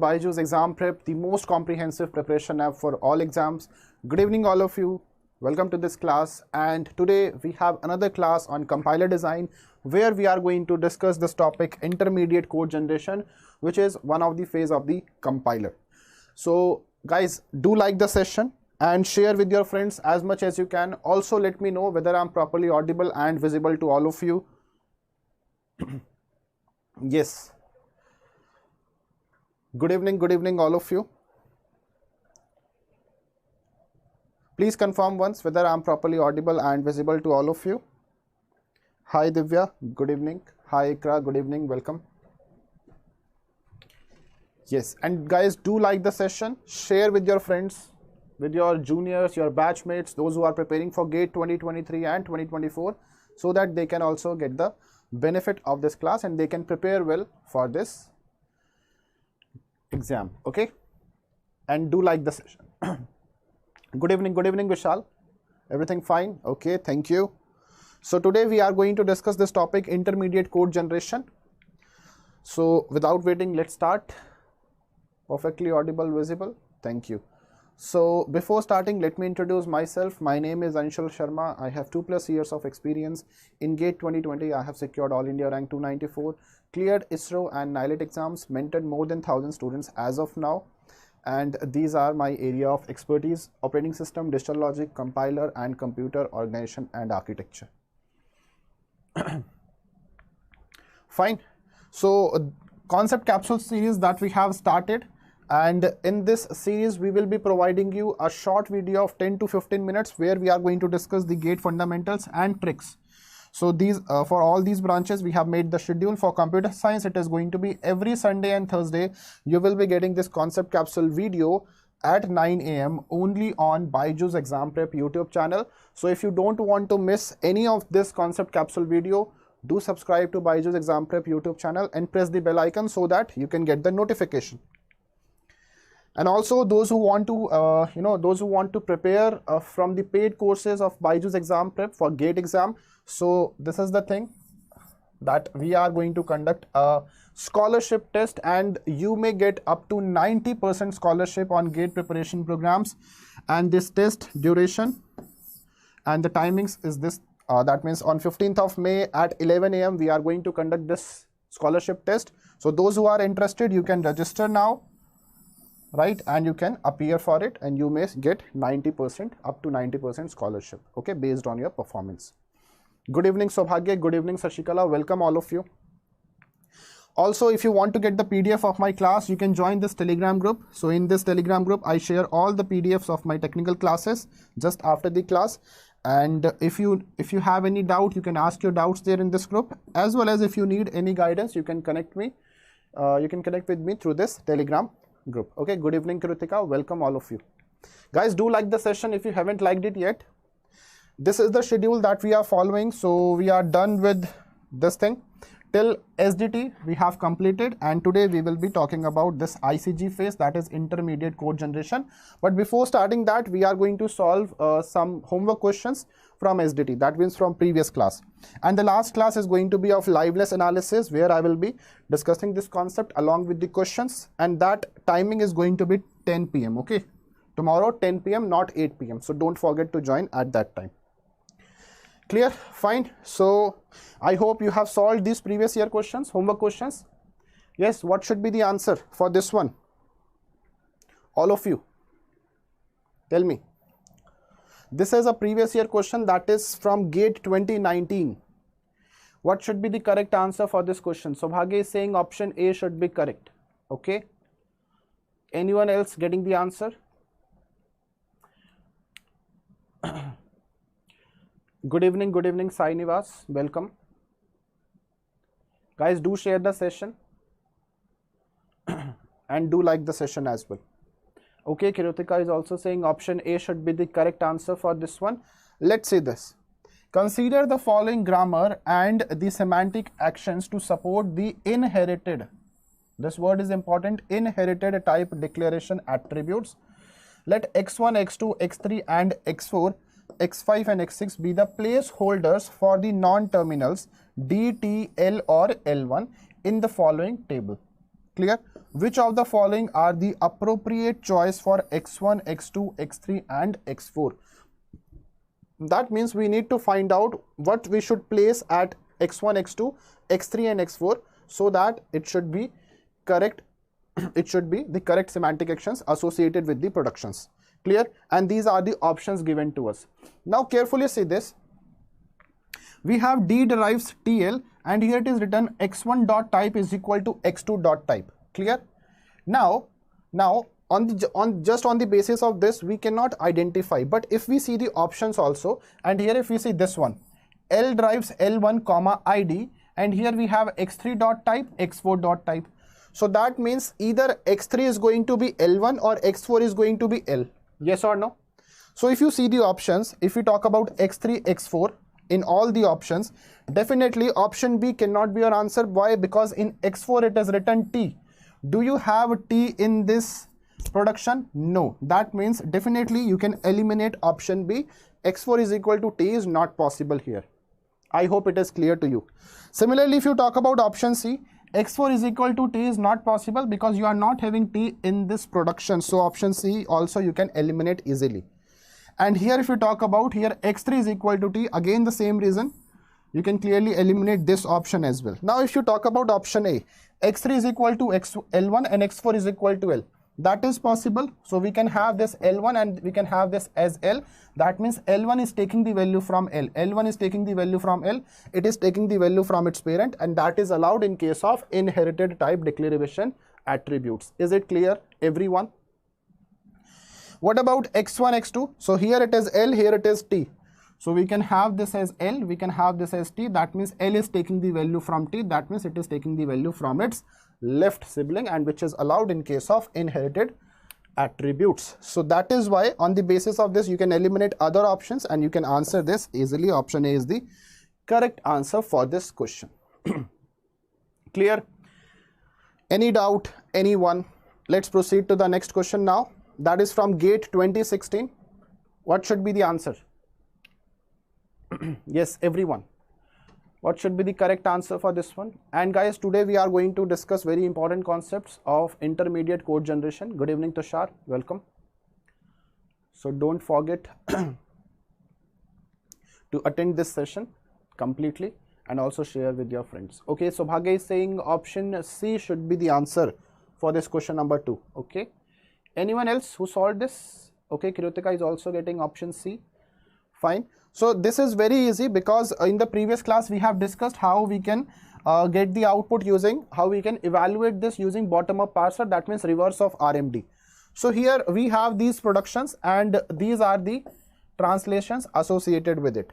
BYJU'S Exam Prep, the most comprehensive preparation app for all exams. Good evening, all of you. Welcome to this class. And today we have another class on compiler design where we are going to discuss this topic, intermediate code generation, which is one of the phase of the compiler. So guys, do like the session and share with your friends as much as you can. Also, let me know whether I'm properly audible and visible to all of you. Yes. Good evening, all of you. Please confirm once whether I'm properly audible and visible to all of you. Hi Divya, good evening. Hi Ikra, good evening, welcome. Yes, and guys, do like the session, share with your friends, with your juniors, your batchmates, those who are preparing for GATE 2023 and 2024, so that they can also get the benefit of this class and they can prepare well for this exam. Okay, and do like the session. Good evening, Vishal. Everything fine? Okay, thank you. So today we are going to discuss this topic, intermediate code generation. So without waiting, let's start. Perfectly audible, visible. Thank you. So before starting, let me introduce myself. My name is Anshul Sharma. I have 2+ years of experience in GATE 2020. I have secured All India rank 294, cleared ISRO and NILET exams, mentored more than 1,000 students as of now. And these are my area of expertise: operating system, digital logic, compiler, and computer organization and architecture. Fine. So concept capsule series that we have started. And in this series, we will be providing you a short video of 10 to 15 minutes where we are going to discuss the GATE fundamentals and tricks. So these for all these branches, we have made the schedule. For computer science, it is going to be every Sunday and Thursday. You will be getting this concept capsule video at 9 AM only on BYJU'S Exam Prep YouTube channel. So if you don't want to miss any of this concept capsule video, do subscribe to BYJU'S Exam Prep YouTube channel and press the bell icon so that you can get the notification. And also those who want to prepare from the paid courses of BYJU'S Exam Prep for GATE exam. So this is the thing that we are going to conduct a scholarship test, and you may get up to 90% scholarship on GATE preparation programs. And this test duration and the timings is this. That means on 15th of May at 11 AM we are going to conduct this scholarship test. So those who are interested, you can register now, right, and you can appear for it, and you may get 90%, up to 90% scholarship, okay, based on your performance. Good evening Sobhagya, good evening Sashikala, welcome all of you. Also, if you want to get the PDF of my class, you can join this Telegram group. So in this Telegram group, I share all the PDFs of my technical classes just after the class. And if you have any doubt, you can ask your doubts there in this group, as well as if you need any guidance, you can connect me. You can connect with me through this Telegram group. Okay, good evening Kritika, welcome all of you. Guys, do like the session if you haven't liked it yet. This is the schedule that we are following. So we are done with this thing till SDT we have completed, and today we will be talking about this ICG phase, that is intermediate code generation. But before starting that, we are going to solve some homework questions from SDT, that means from previous class. And the last class is going to be of liveness analysis, where I will be discussing this concept along with the questions, and that timing is going to be 10 PM. Okay, tomorrow 10 PM, not 8 PM. So don't forget to join at that time. Clear? Fine. So I hope you have solved these previous year questions, homework questions. Yes, what should be the answer for this one? All of you, tell me. This is a previous year question that is from GATE 2019. What should be the correct answer for this question? Sobhagya is saying option A should be correct. Okay. Anyone else getting the answer? Good evening Sai Nivas, welcome. Guys, do share the session and do like the session as well. Okay, Kirutika is also saying option A should be the correct answer for this one. Let's see this. Consider the following grammar and the semantic actions to support the inherited, this word is important, inherited type declaration attributes. Let x1, x2, x3 and x4, x5 and x6 be the placeholders for the non-terminals D, T, L or L1 in the following table. Clear? Which of the following are the appropriate choice for x1, x2, x3 and x4? That means we need to find out what we should place at x1, x2, x3 and x4 so that it should be correct. It should be the correct semantic actions associated with the productions. Clear? And these are the options given to us. Now carefully see this. We have D derives TL and here it is written x1 dot type is equal to x2 dot type. Clear? Now on the basis of this we cannot identify, but if we see the options also, and here if we see this one, L derives L1 comma ID, and here we have x3 dot type, x4 dot type. So that means either x3 is going to be L1 or x4 is going to be L. Yes or no? So if you see the options, if we talk about x3, x4 in all the options, definitely option B cannot be your answer. Why? Because in x4 it is written T. Do you have T in this production? No. That means definitely you can eliminate option B. x4 is equal to T is not possible here. I hope it is clear to you. Similarly, if you talk about option C, x4 is equal to T is not possible because you are not having T in this production. So option C also you can eliminate easily. And here if you talk about here x3 is equal to T, again the same reason, you can clearly eliminate this option as well. Now if you talk about option A, x3 is equal to L1 and x4 is equal to L. That is possible. So we can have this L1 and we can have this as L. That means L1 is taking the value from L. L1 is taking the value from L. It is taking the value from its parent, and that is allowed in case of inherited type declaration attributes. Is it clear, everyone? What about x1, x2? So here it is L, here it is T. So we can have this as L, we can have this as T. That means L is taking the value from T. That means it is taking the value from its left sibling, and which is allowed in case of inherited attributes. So that is why on the basis of this you can eliminate other options and you can answer this easily. Option A is the correct answer for this question. Clear? Any doubt? Anyone? Let's proceed to the next question now. That is from GATE 2016. What should be the answer? Yes, everyone. What should be the correct answer for this one? And guys, today we are going to discuss very important concepts of intermediate code generation. Good evening, Tushar. Welcome. So don't forget to attend this session completely and also share with your friends. Okay, so Bhagya is saying option C should be the answer for this question number 2. Okay. Anyone else who solved this? Okay, Kritika is also getting option C. Fine. So this is very easy because in the previous class we have discussed how we can get the output using, how we can evaluate this using bottom-up parser, that means reverse of RMD. So here we have these productions and these are the translations associated with it.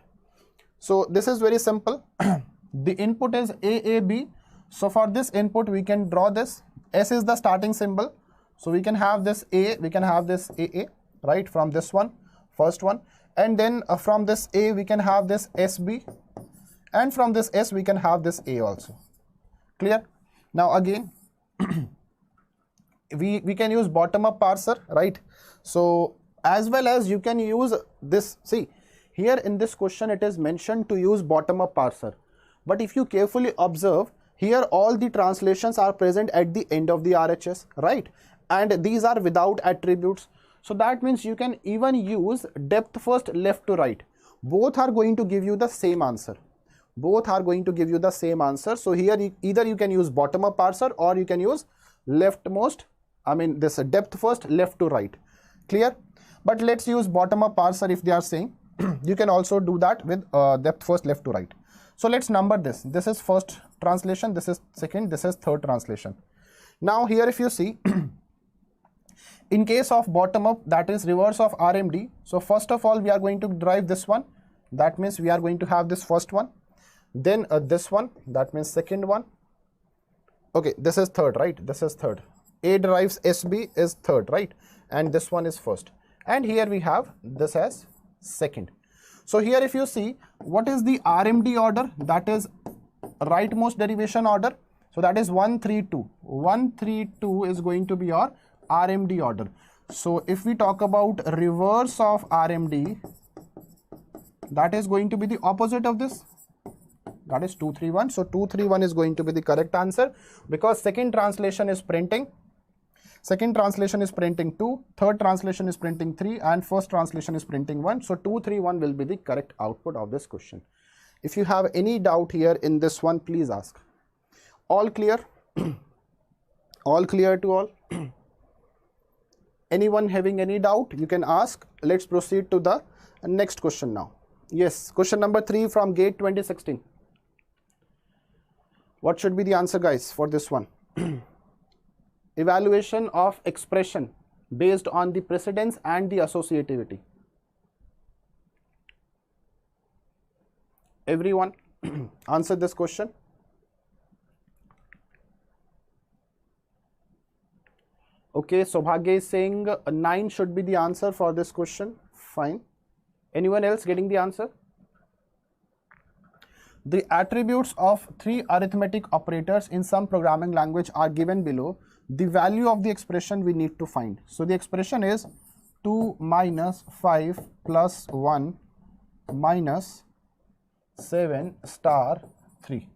So this is very simple. The input is AAB. So for this input we can draw this. S is the starting symbol. So we can have this A, we can have this AA, right, from this one, first one. And then from this A we can have this SB, and from this S we can have this A also. Clear? Now again we can use bottom-up parser, right? So as well as you can use this. See, here in this question it is mentioned to use bottom-up parser, but if you carefully observe, here all the translations are present at the end of the RHS, right? And these are without attributes. So that means you can even use depth first, left to right. Both are going to give you the same answer. Both are going to give you the same answer. So here either you can use bottom-up parser or you can use leftmost, this depth first, left to right. Clear? But let's use bottom-up parser if they are saying. You can also do that with depth first, left to right. So let's number this. This is first translation, this is second, this is third translation. Now here if you see, in case of bottom-up, that is reverse of RMD. So first of all we are going to derive this one. That means we are going to have this first one. Then this one, that means second one. Okay, this is third, right? This is third. A derives SB is third, right? And this one is first. And here we have this as second. So here if you see, what is the RMD order? That is rightmost derivation order. So that is 1, 3, 2. 1, 3, 2 is going to be your RMD order. So if we talk about reverse of RMD, that is going to be the opposite of this. that is 231. So 231 is going to be the correct answer, because second translation is printing. Second translation is printing 2, third translation is printing 3, and first translation is printing 1. So 231 will be the correct output of this question. If you have any doubt here in this one, please ask. All clear? All clear to all? Anyone having any doubt, you can ask. Let's proceed to the next question now. Yes, question number 3 from GATE 2016. What should be the answer, guys, for this one? Evaluation of expression based on the precedence and the associativity. Everyone answer this question. Okay, Sobhagya is saying 9 should be the answer for this question. Fine. Anyone else getting the answer? The attributes of 3 arithmetic operators in some programming language are given below. The value of the expression we need to find. So the expression is 2 minus 5 plus 1 minus 7 star 3.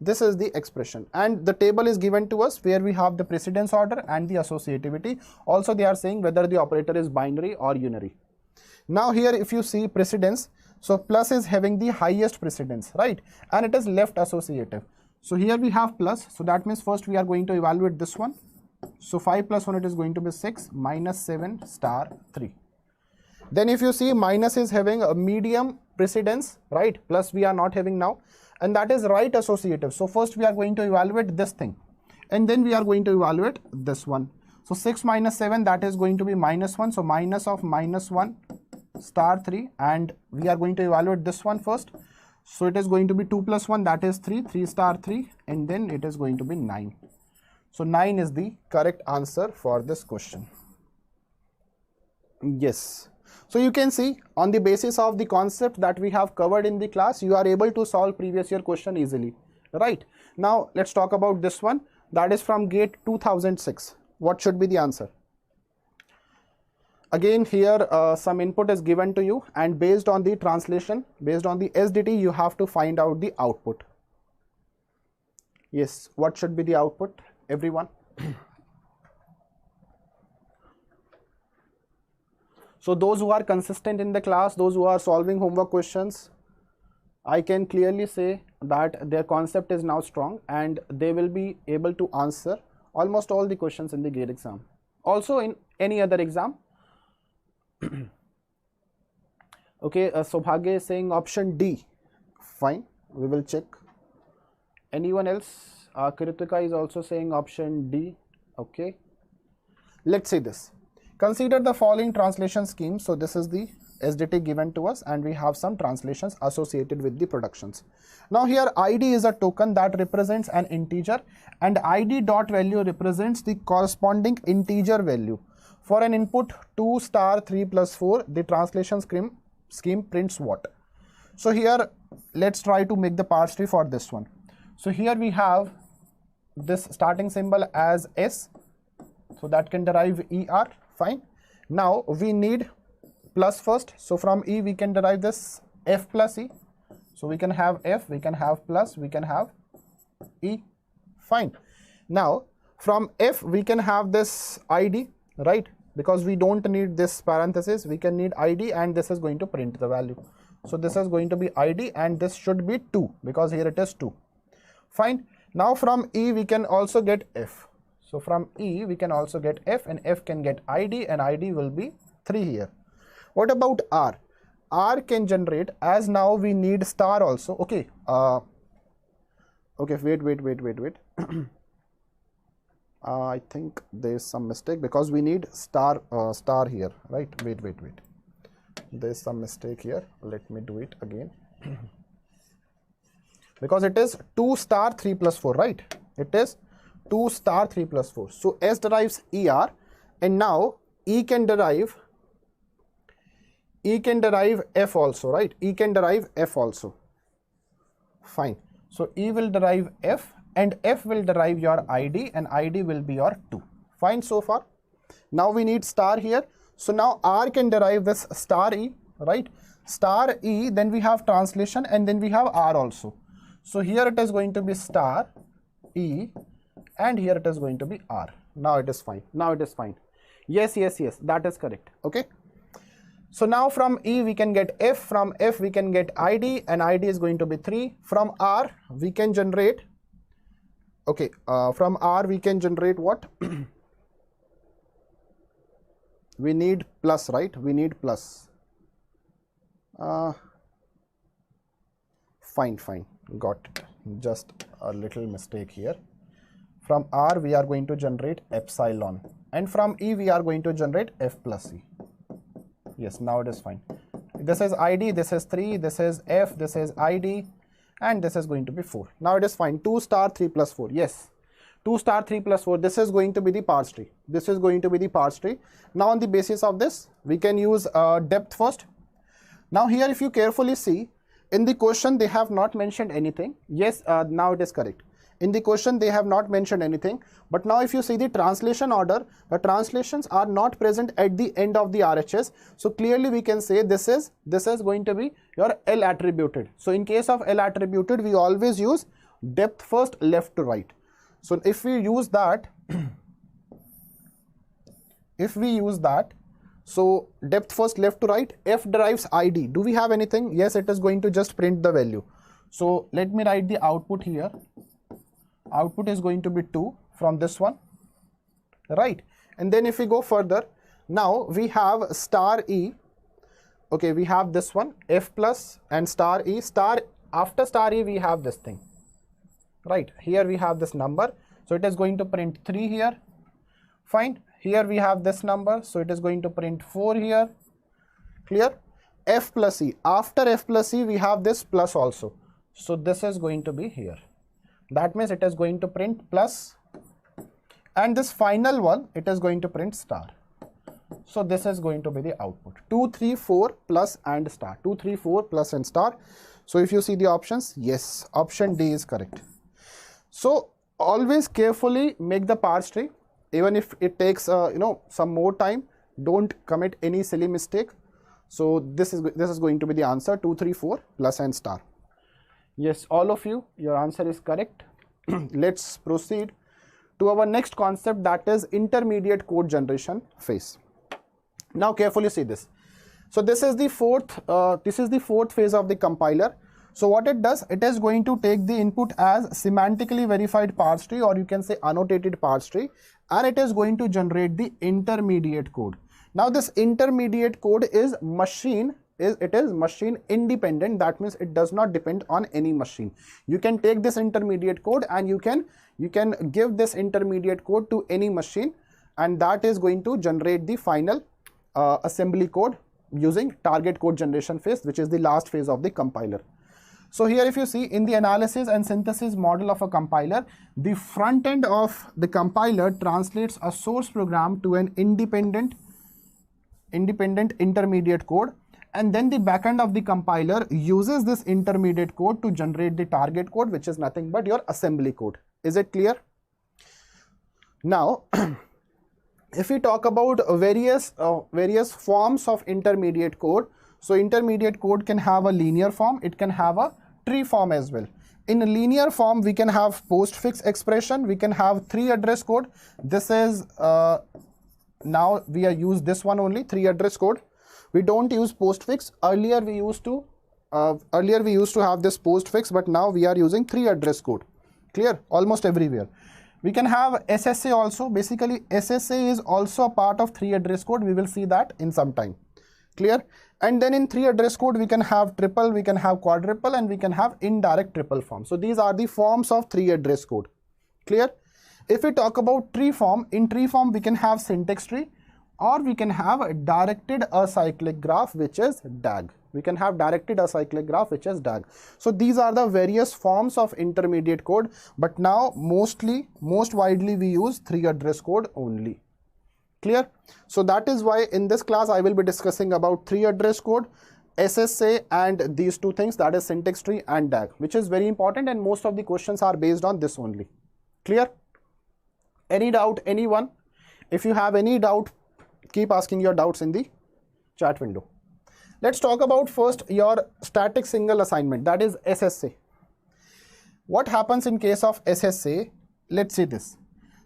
This is the expression, and the table is given to us where we have the precedence order and the associativity. Also they are saying whether the operator is binary or unary. Now here if you see precedence, so plus is having the highest precedence, right, and it is left associative. So here we have plus, so that means first we are going to evaluate this one. So 5 plus 1, it is going to be 6 minus 7 star 3. Then if you see minus is having a medium precedence, right, plus we are not having now, and that is right associative. So first we are going to evaluate this thing, and then we are going to evaluate this one. So 6 minus 7, that is going to be minus 1, so minus of minus 1 star 3, and we are going to evaluate this one first. So it is going to be 2 plus 1, that is 3, 3 star 3, and then it is going to be 9. So 9 is the correct answer for this question. Yes. So you can see on the basis of the concept that we have covered in the class, you are able to solve previous year question easily, right? Now let's talk about this one, that is from GATE 2006. What should be the answer? Again here some input is given to you, and based on the translation, based on the SDT, you have to find out the output. Yes, what should be the output, everyone? So those who are consistent in the class, those who are solving homework questions, I can clearly say that their concept is now strong and they will be able to answer almost all the questions in the GATE exam. Also in any other exam. Okay, Sobhagya is saying option D. Fine, we will check. Anyone else? Kritika is also saying option D. Okay, let's see this. Consider the following translation scheme. So this is the SDT given to us, and we have some translations associated with the productions. Now here ID is a token that represents an integer, and ID dot value represents the corresponding integer value. For an input 2 star 3 plus 4, the translation scheme prints what? So here let's try to make the parse tree for this one. So here we have this starting symbol as S, so that can derive ER. Fine. Now we need plus first, so from E we can derive this F plus E. So we can have F, we can have plus, we can have E. Fine. Now from F we can have this ID, right, because we don't need this parenthesis, we can need ID, and this is going to print the value. So this is going to be ID, and this should be 2 because here it is 2. Fine. Now from E we can also get F. So from E we can also get F, and F can get ID, and ID will be 3 here. What about R? R can generate, as now we need star also. Okay. Okay, wait. I think there is some mistake because we need star here, right? Wait. There is some mistake here. Let me do it again. Because it is 2 star 3 plus 4, right? It is 2 star 3 plus 4. So S derives ER, and now E can derive F also, right? E can derive F also. Fine. So E will derive F, and F will derive your ID, and ID will be your 2. Fine so far. Now we need star here. So now R can derive this star E, right? Star E, then we have translation, and then we have R also. So here it is going to be star E, and here it is going to be R. Now it is fine. Now it is fine. Yes, yes, yes, that is correct. Okay. So now from E we can get F, from F we can get ID, and ID is going to be 3. From R we can generate, okay, from R we can generate what? We need plus, right? We need plus. Fine, got it. Just a little mistake here. From R we are going to generate epsilon, and from E we are going to generate F plus E. Yes, now it is fine. This is ID, this is 3, this is F, this is ID, and this is going to be 4. Now it is fine. 2 star 3 plus 4. Yes, 2 star 3 plus 4. This is going to be the parse tree. This is going to be the parse tree. Now on the basis of this, we can use depth first. Now here if you carefully see, in the question they have not mentioned anything. Yes, now it is correct. In the question they have not mentioned anything, but now if you see the translation order, the translations are not present at the end of the RHS. So clearly we can say this is going to be your L attributed. So in case of L attributed, we always use depth first, left to right. So if we use that, so depth first, left to right, F derives ID. Do we have anything? Yes, it is going to just print the value. So let me write the output here. Output is going to be 2 from this one, right? And then if we go further, now we have star E. Okay, we have this one, F plus and star E. After star E we have this thing, right? Here we have this number, so it is going to print 3 here. Fine. Here we have this number, so it is going to print 4 here. Clear? F plus E. After F plus E we have this plus also, so this is going to be here. That means it is going to print plus, and this final one it is going to print star. So this is going to be the output. 2, 3, 4 plus and star. 2, 3, 4 plus and star. So if you see the options, yes, option D is correct. So always carefully make the parse tree, even if it takes some more time. Don't commit any silly mistake. So this is going to be the answer, 2, 3, 4 plus and star. Yes, all of you, your answer is correct. Let's proceed to our next concept, that is intermediate code generation phase. Now carefully see this. So this is the fourth phase of the compiler. So what it does, it is going to take the input as semantically verified parse tree, or you can say annotated parse tree, and it is going to generate the intermediate code. Now this intermediate code is machine independent. That means it does not depend on any machine. You can take this intermediate code and you can give this intermediate code to any machine, and that is going to generate the final assembly code using target code generation phase, which is the last phase of the compiler. So here if you see, in the analysis and synthesis model of a compiler, the front end of the compiler translates a source program to an independent intermediate code, and then the backend of the compiler uses this intermediate code to generate the target code, which is nothing but your assembly code. Is it clear? Now if we talk about various forms of intermediate code, so intermediate code can have a linear form, it can have a tree form as well. In a linear form we can have postfix expression, we can have 3 address code. This is now we are use this one only, 3 address code. We don't use postfix. Earlier we used to have this postfix, but now we are using 3 address code. Clear? Almost everywhere. We can have SSA also. Basically SSA is also a part of 3 address code. We will see that in some time. Clear? And then in 3 address code we can have triple, we can have quadruple, and we can have indirect triple form. So these are the forms of 3 address code. Clear? If we talk about tree form, in tree form we can have syntax tree, or we can have a directed acyclic graph, which is DAG. We can have directed acyclic graph, which is DAG. So these are the various forms of intermediate code, but now most widely we use 3 address code only. Clear? So that is why in this class I will be discussing about 3 address code, SSA, and these 2 things, that is syntax tree and DAG, which is very important, and most of the questions are based on this only. Clear? Any doubt, anyone? If you have any doubt, keep asking your doubts in the chat window. Let's talk about first your static single assignment, that is SSA. what happens in case of SSA? Let's see this.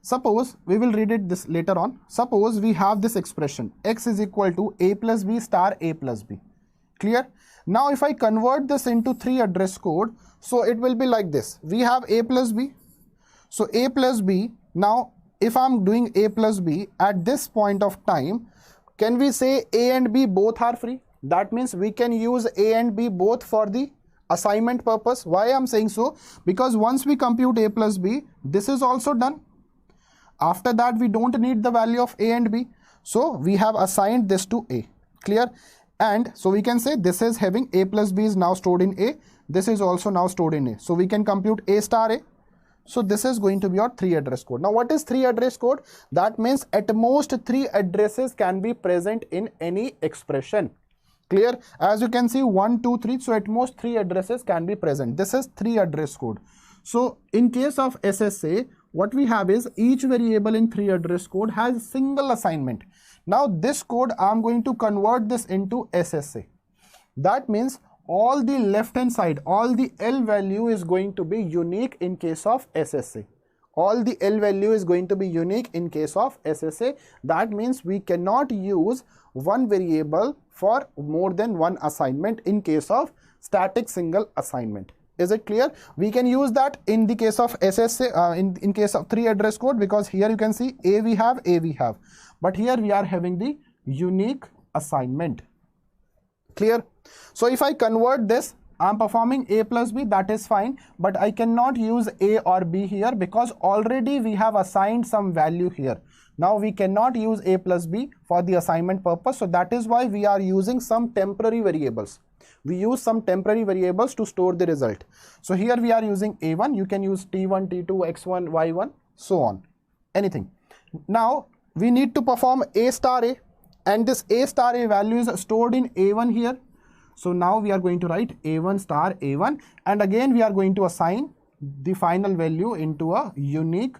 Suppose we will read it this later on. Suppose we have this expression x is equal to a plus b star a plus b. Clear? Now if I convert this into 3 address code, so it will be like this. We have a plus b. So a plus b. Now if I'm doing a plus b at this point of time, can we say a and b both are free? That means we can use a and b both for the assignment purpose. Why I'm saying so? Because once we compute a plus b, this is also done. After that, we don't need the value of a and b. So we have assigned this to a. Clear? And so we can say this is having a plus b is now stored in a. This is also now stored in a. So we can compute a star a. So this is going to be your 3 address code. Now what is 3 address code? That means at most 3 addresses can be present in any expression. Clear? As you can see 1, 2, 3. So at most 3 addresses can be present. This is 3 address code. So in case of SSA, what we have is each variable in 3 address code has single assignment. Now this code I'm going to convert this into SSA. That means all the left hand side, all the L value is going to be unique in case of SSA. All the L value is going to be unique in case of SSA. That means we cannot use one variable for more than one assignment in case of static single assignment. Is it clear? We can use that in the case of SSA, in case of 3 address code, because here you can see A we have, but here we are having the unique assignment. Clear? So if I convert this, I'm performing a plus b, that is fine, but I cannot use a or b here because already we have assigned some value here. Now we cannot use a plus b for the assignment purpose, so that is why we are using some temporary variables. We use some temporary variables to store the result. So here we are using a1, you can use t1, t2, x1, y1, so on, anything. Now we need to perform a star a, and this a star a value is stored in a1 here. So now we are going to write a1 star a1, and again we are going to assign the final value into a unique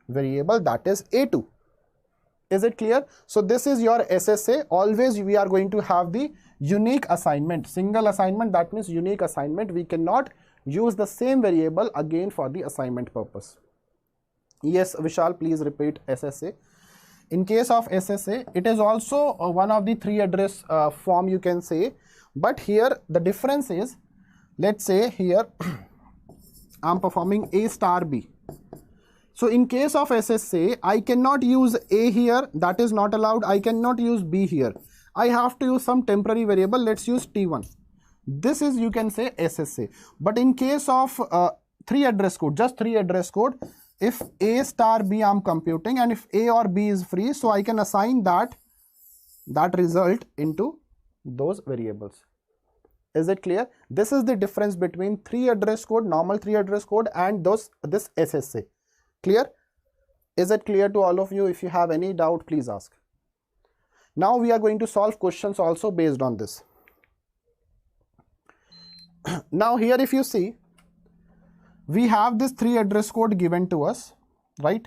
variable, that is a2. Is it clear? So this is your SSA. Always we are going to have the unique assignment, single assignment, that means unique assignment. We cannot use the same variable again for the assignment purpose. Yes, Vishal, please repeat SSA. In case of SSA, it is also one of the 3 address form you can say, but here the difference is, let's say here I'm performing a star b. So in case of SSA, I cannot use a here, that is not allowed. I cannot use b here. I have to use some temporary variable. Let's use t1. This is, you can say, SSA. But in case of 3 address code, just 3 address code, if a star b I'm computing, and if a or b is free, so I can assign that result into those variables. Is it clear? This is the difference between 3 address code, normal 3 address code, and this SSA. Clear? Is it clear to all of you? If you have any doubt, please ask. Now we are going to solve questions also based on this. Now here if you see, we have this 3 address code given to us, right?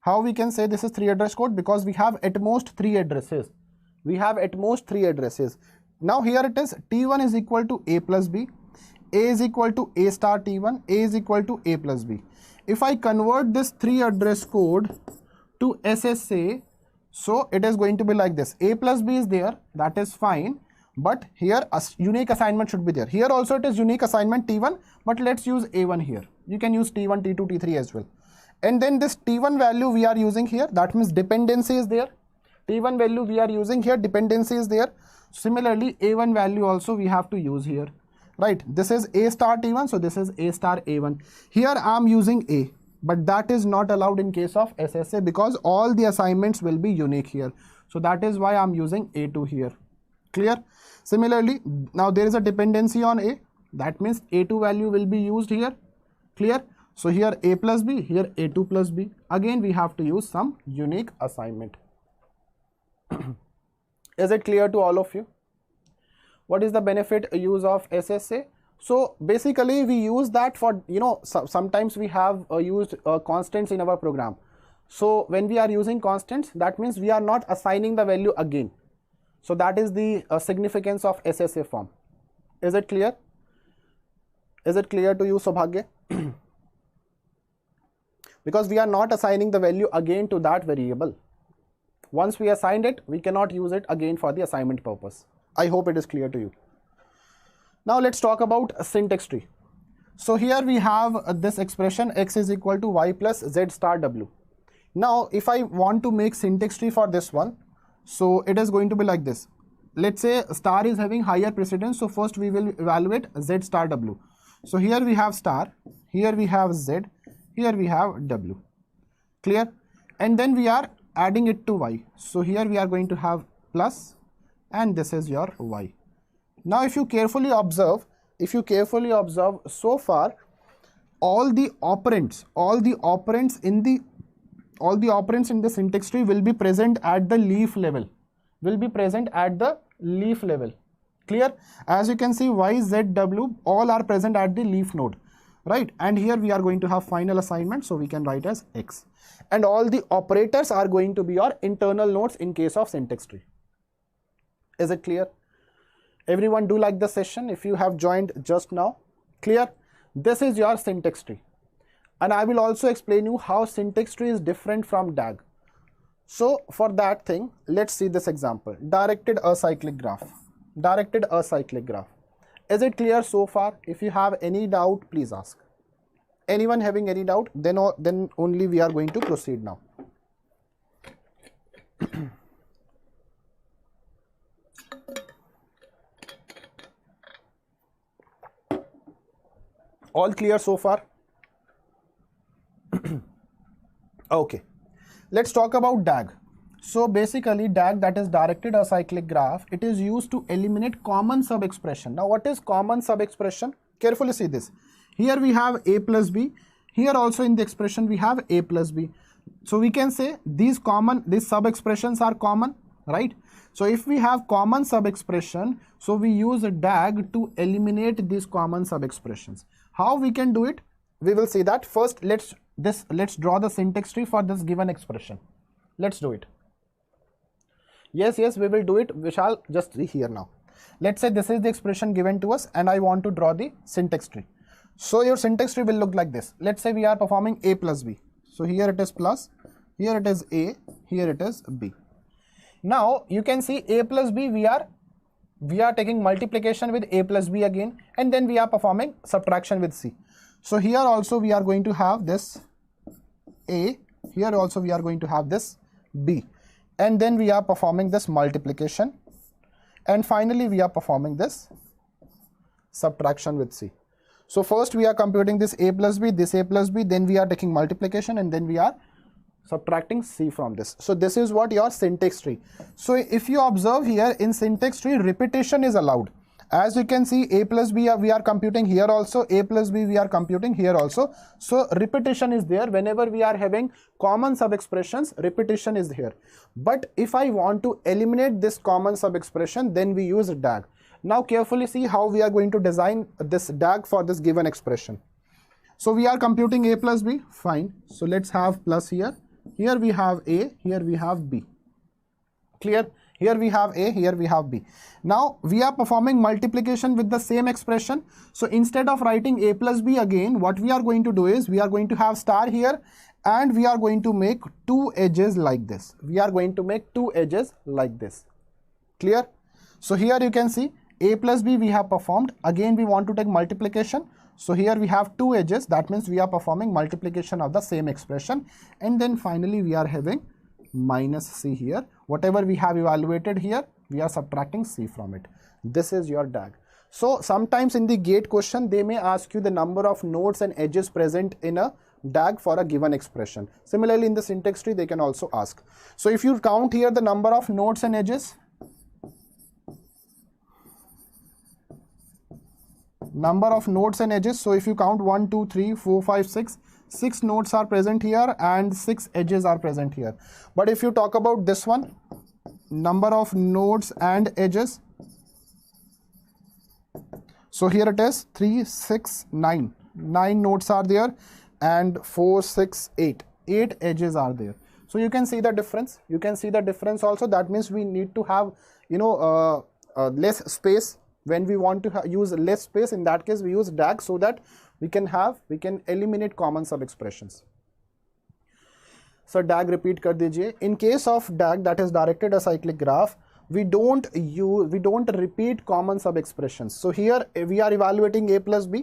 How we can say this is 3 address code? Because we have at most 3 addresses. We have at most 3 addresses. Now here it is, t1 is equal to a plus b, a is equal to a star t1, a is equal to a plus b. If I convert this 3 address code to SSA, so it is going to be like this. A plus b is there, that is fine, but here a unique assignment should be there. Here also it is unique assignment t1, but let's use a1 here. You can use t1, t2, t3 as well. And then this t1 value we are using here, that means dependency is there. T1 value we are using here, dependency is there. Similarly, a1 value also we have to use here. Right, this is a star t1, so this is a star a1. Here I am using a, but that is not allowed in case of SSA because all the assignments will be unique here. So that is why I am using a2 here. Clear? Similarly, now there is a dependency on a, that means a2 value will be used here. Clear? So here a plus b, here a2 plus b. Again we have to use some unique assignment. Is it clear to all of you? What is the benefit use of SSA? So basically we use that for, sometimes we have used constants in our program. So when we are using constants, that means we are not assigning the value again. So that is the significance of SSA form. Is it clear? Is it clear to you, Saubhagya? because we are not assigning the value again to that variable. Once we assigned it, we cannot use it again for the assignment purpose. I hope it is clear to you. Now let's talk about a syntax tree. So here we have this expression x is equal to y plus z star w. Now if I want to make syntax tree for this one, so it is going to be like this. Let's say star is having higher precedence, so first we will evaluate z star w. So here we have star, here we have z, here we have w. Clear? And then we are adding it to y. So here we are going to have plus, and this is your y. Now if you carefully observe, so far all the operands in the syntax tree will be present at the leaf level. Clear? As you can see, y, z, w all are present at the leaf node, right? And here we are going to have final assignment, so we can write as x. And all the operators are going to be your internal nodes in case of syntax tree. Is it clear? Everyone do like the session if you have joined just now. Clear? This is your syntax tree. And I will also explain you how syntax tree is different from DAG. So for that thing, let's see this example. Directed acyclic graph. Is it clear so far? If you have any doubt, please ask. Anyone having any doubt? Then only we are going to proceed now. All clear so far? Okay. Let's talk about DAG. So basically DAG, that is directed acyclic graph, it is used to eliminate common sub-expression. Now what is common sub-expression? Carefully see this. Here we have a plus b. Here also in the expression we have a plus b. So we can say these sub-expressions are common, right? So if we have common sub-expression, so we use a DAG to eliminate these common sub-expressions. How we can do it? We will see that. First, let's draw the syntax tree for this given expression. Let's do it. Yes, we will do it. We shall just see here now. Let's say this is the expression given to us and I want to draw the syntax tree. So your syntax tree will look like this. Let's say we are performing a plus b. So here it is plus, here it is a, here it is b. Now you can see a plus b, we are taking multiplication with a plus b again, and then we are performing subtraction with c. So here also we are going to have this a, here also we are going to have this b, and then we are performing this multiplication, and finally we are performing this subtraction with c. So first we are computing this a plus b, then we are taking multiplication, and then we are subtracting c from this. So this is what your syntax tree. So if you observe here in syntax tree, repetition is allowed. As you can see, a plus b we are computing here also, a plus b we are computing here also. So repetition is there. Whenever we are having common sub-expressions, repetition is here. But if I want to eliminate this common sub-expression, then we use DAG. Now carefully see how we are going to design this DAG for this given expression. So we are computing a plus b, fine. So let's have plus here. Here we have a, here we have b. Clear? Here we have a, here we have b. Now we are performing multiplication with the same expression. So instead of writing a plus b again, what we are going to do is we are going to have star here, and we are going to make two edges like this. Clear? So here you can see a plus b we have performed. Again we want to take multiplication. So here we have two edges, that means we are performing multiplication of the same expression, and then finally we are having minus c here. Whatever we have evaluated here, we are subtracting c from it. This is your DAG. So sometimes in the GATE question, they may ask you the number of nodes and edges present in a DAG for a given expression. Similarly in the syntax tree, they can also ask. So if you count here the number of nodes and edges, so if you count 1, 2, 3, 4, 5, 6, 6 nodes are present here and 6 edges are present here. But if you talk about this one, number of nodes and edges, so here it is 3, 6, 9. 9 nodes are there, and 4, 6, 8. 8 edges are there. So you can see the difference. You can see the difference also. That means we need to have, less space. When we want to use less space, in that case we use DAG, so that we can eliminate common sub-expressions. Sir डैग repeat कर दीजिए. In case of डैग that is directed acyclic graph, we don't repeat common sub expressions. So here we are evaluating a plus b,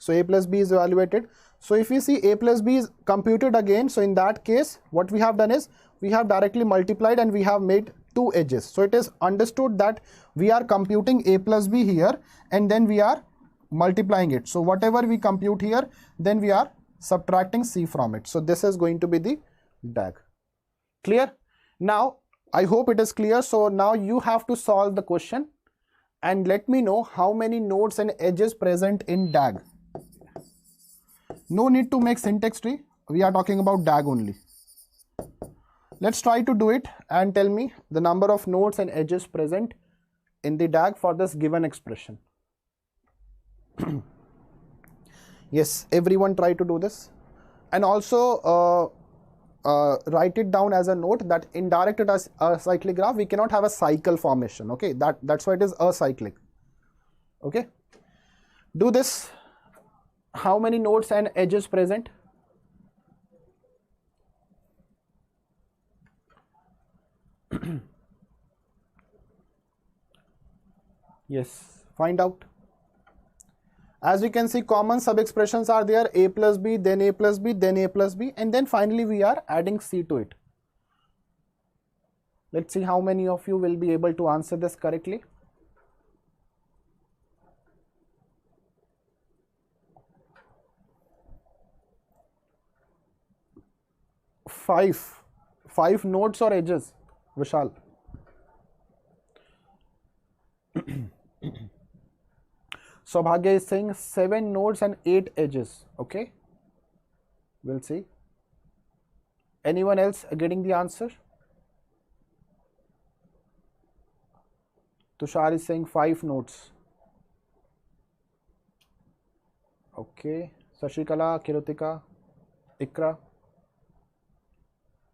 so a plus b is evaluated. So if we see a plus b is computed again, so in that case what we have done is we have directly multiplied and we have made two edges. So it is understood that we are computing a plus b here and then we are multiplying it. So whatever we compute here, then we are subtracting c from it. So this is going to be the DAG. Clear? Now I hope it is clear. So now you have to solve the question and let me know how many nodes and edges present in DAG. No need to make syntax tree. We are talking about DAG only. Let's try to do it and tell me the number of nodes and edges present in the DAG for this given expression. Yes, everyone try to do this. And also write it down as a note that in directed acyclic graph we cannot have a cycle formation. Okay, that's why it is acyclic. Okay, do this. How many nodes and edges present? Yes, find out. As we can see, common sub expressions are there: a plus b, then a plus b, then a plus b, and then finally we are adding c to it. Let's see how many of you will be able to answer this correctly. Five nodes or edges, Vishal? Saubhagya is saying 7 nodes and 8 edges. Okay, we'll see. Anyone else getting the answer? Tushar is saying 5 nodes. Okay, Sashikala, Kirutika, Ikra.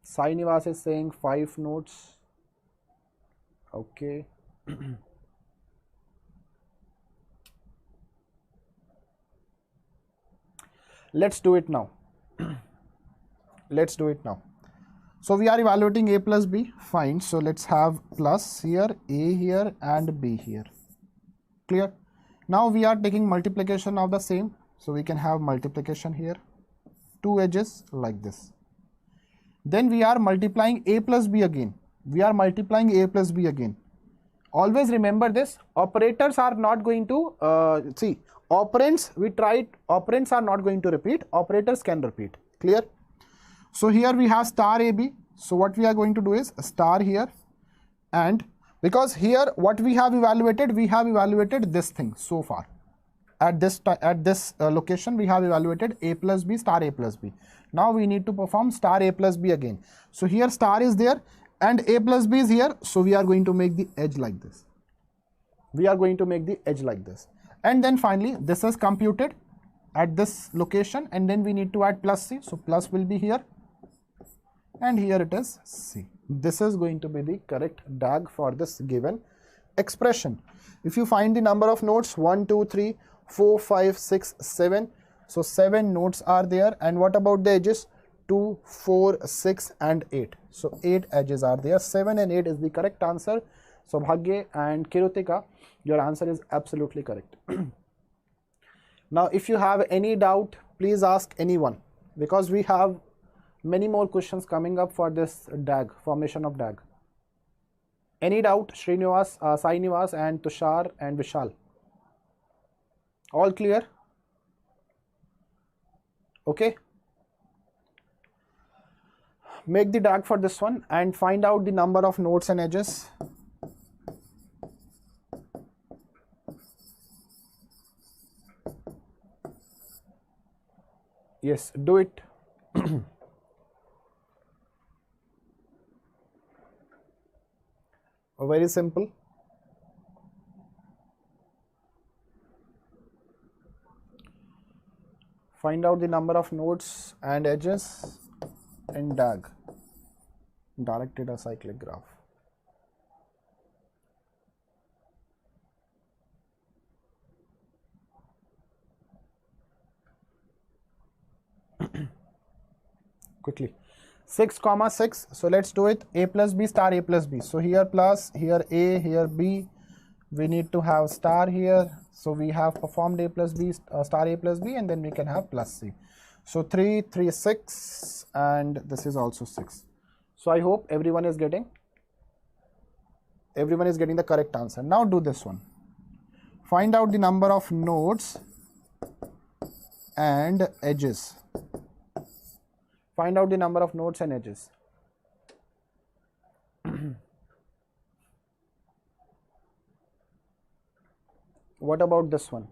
Sai Nivas is saying 5 nodes. Okay. Let's do it now. Let's do it now. So we are evaluating a plus b. Fine. So let's have plus here, a here, and b here. Clear? Now we are taking multiplication of the same. So we can have multiplication here, 2 edges like this. Then we are multiplying a plus b again. We are multiplying a plus b again. Always remember this. Operators are not going to see. Operands, we tried, operands are not going to repeat, operators can repeat. Clear? So here we have star AB. So what we are going to do is star here, and because here what we have evaluated this thing so far. At this location we have evaluated a plus b, star a plus b. Now we need to perform star a plus b again. So here star is there and a plus b is here. So we are going to make the edge like this. We are going to make the edge like this. And then finally this is computed at this location, and then we need to add plus c. So plus will be here and here it is c. This is going to be the correct DAG for this given expression. If you find the number of nodes 1, 2, 3, 4, 5, 6, 7. So 7 nodes are there. And what about the edges? 2, 4, 6 and 8. So 8 edges are there. 7 and 8 is the correct answer. So Bhagya and Kirutika, your answer is absolutely correct. Now if you have any doubt, please ask anyone, because we have many more questions coming up for this DAG, formation of DAG. Any doubt? Srinivas, Sai Nivas and Tushar and Vishal. All clear? Okay. Make the DAG for this one and find out the number of nodes and edges. Yes, do it. Very simple. Find out the number of nodes and edges in DAG, directed acyclic graph. Quickly. 6 comma 6. So let's do it. A plus B star A plus B. So here plus, here A, here B. We need to have star here. So we have performed A plus B, star A plus B, and then we can have plus C. So 3, 3, 6, and this is also 6. So I hope everyone is getting the correct answer. Now do this one. Find out the number of nodes and edges. Find out the number of nodes and edges. What about this one?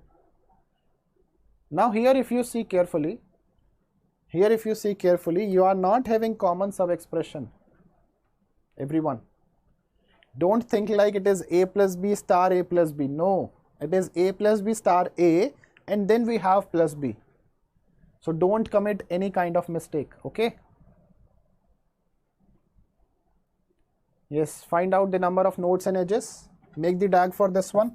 Now here if you see carefully, you are not having common sub-expression. Everyone, don't think like it is A plus B star A plus B. No, it is A plus B star A, and then we have plus B. So don't commit any kind of mistake, okay? Yes, find out the number of nodes and edges. Make the DAG for this one.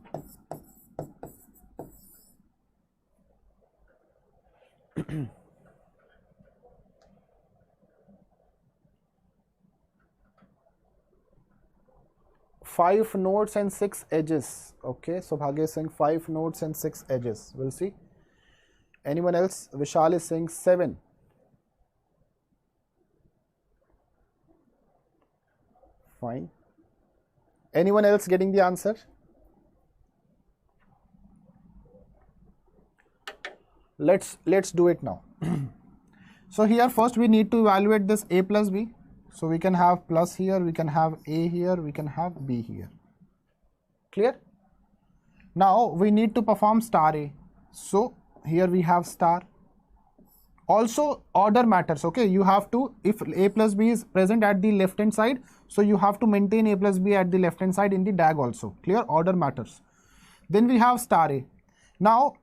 Five nodes and 6 edges. Okay, so Bhagya is saying 5 nodes and 6 edges. We'll see. Anyone else? Vishal is saying 7. Fine. Anyone else getting the answer? Let's do it now. So here first we need to evaluate this A plus B. So we can have plus here, we can have A here, we can have B here. Clear? Now we need to perform star A. So here we have star. Also order matters, okay? You have to, if A plus B is present at the left hand side, so you have to maintain A plus B at the left hand side in the DAG also. Clear? Order matters. Then we have star A. Now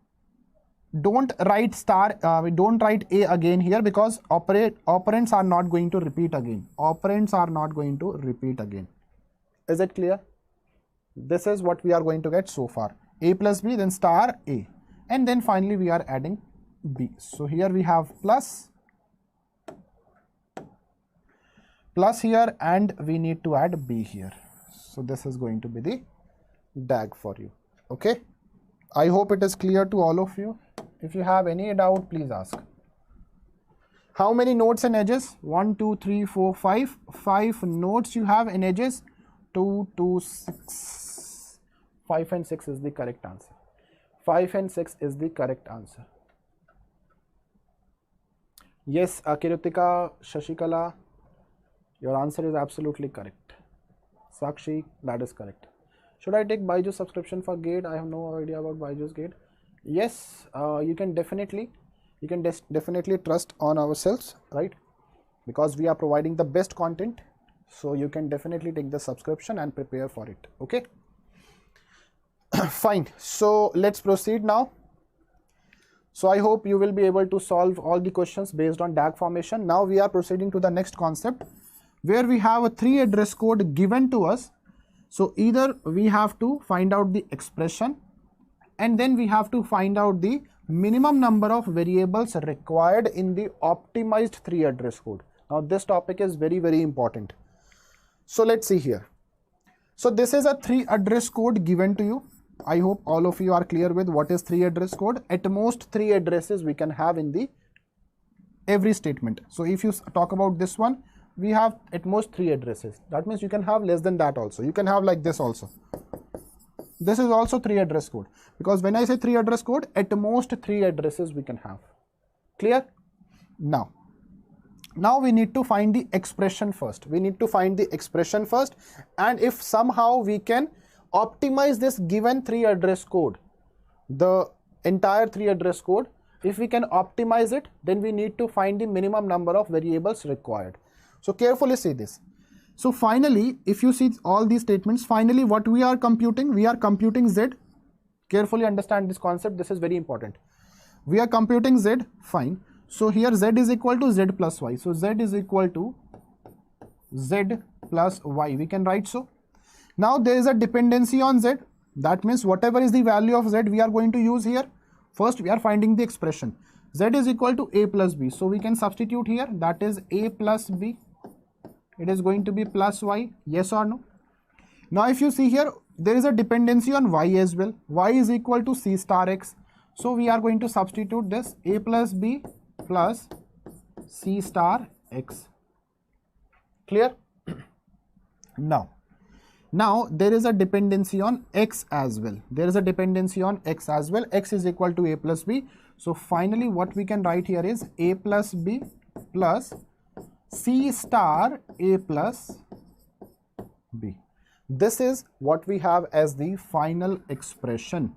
don't write star, don't write A again here, because operands are not going to repeat again. Operands are not going to repeat again. Is it clear? This is what we are going to get so far. A plus B, then star A, and then finally we are adding B. So here we have plus here, and we need to add B here. So this is going to be the DAG for you. Okay, I hope it is clear to all of you. If you have any doubt, please ask. How many nodes and edges? 1, 2, 3, 4, 5. 5 nodes you have and edges. 2, 2, 6. 5 and 6 is the correct answer. 5 and 6 is the correct answer. Yes, Akiritika, Shashikala, your answer is absolutely correct. Sakshi, that is correct. Should I take Byjus subscription for GATE? I have no idea about Byjus GATE. Yes, you can definitely trust on ourselves, right? Because we are providing the best content, so you can definitely take the subscription and prepare for it. Okay. Fine. So let's proceed now. So I hope you will be able to solve all the questions based on DAG formation. Now we are proceeding to the next concept, where we have a 3 address code given to us. So either we have to find out the expression, and then we have to find out the minimum number of variables required in the optimized 3 address code. Now this topic is very, very important. So let's see here. So this is a 3 address code given to you. I hope all of you are clear with what is 3 address code. At most 3 addresses we can have in the every statement. So if you talk about this one, we have at most 3 addresses. That means you can have less than that also. You can have like this also. This is also 3 address code, because when I say 3 address code, at most 3 addresses we can have. Clear? Now we need to find the expression first. We need to find the expression first, and if somehow we can optimize this given 3 address code, the entire 3 address code, if we can optimize it, then we need to find the minimum number of variables required. So carefully see this. So finally, if you see all these statements, finally what we are computing Z. Carefully understand this concept, this is very important. We are computing Z, fine. So here Z is equal to Z plus Y. So Z is equal to Z plus Y, we can write so. Now there is a dependency on Z. That means whatever is the value of Z we are going to use here. First we are finding the expression. Z is equal to A plus B. So we can substitute here, that is A plus B. It is going to be plus y, yes or no? Now if you see here, there is a dependency on y as well. Y is equal to c star x. So we are going to substitute this a plus b plus c star x. Clear? Now there is a dependency on x as well. There is a dependency on x as well. X is equal to a plus b. So finally what we can write here is a plus b plus c star a plus b. This is what we have as the final expression.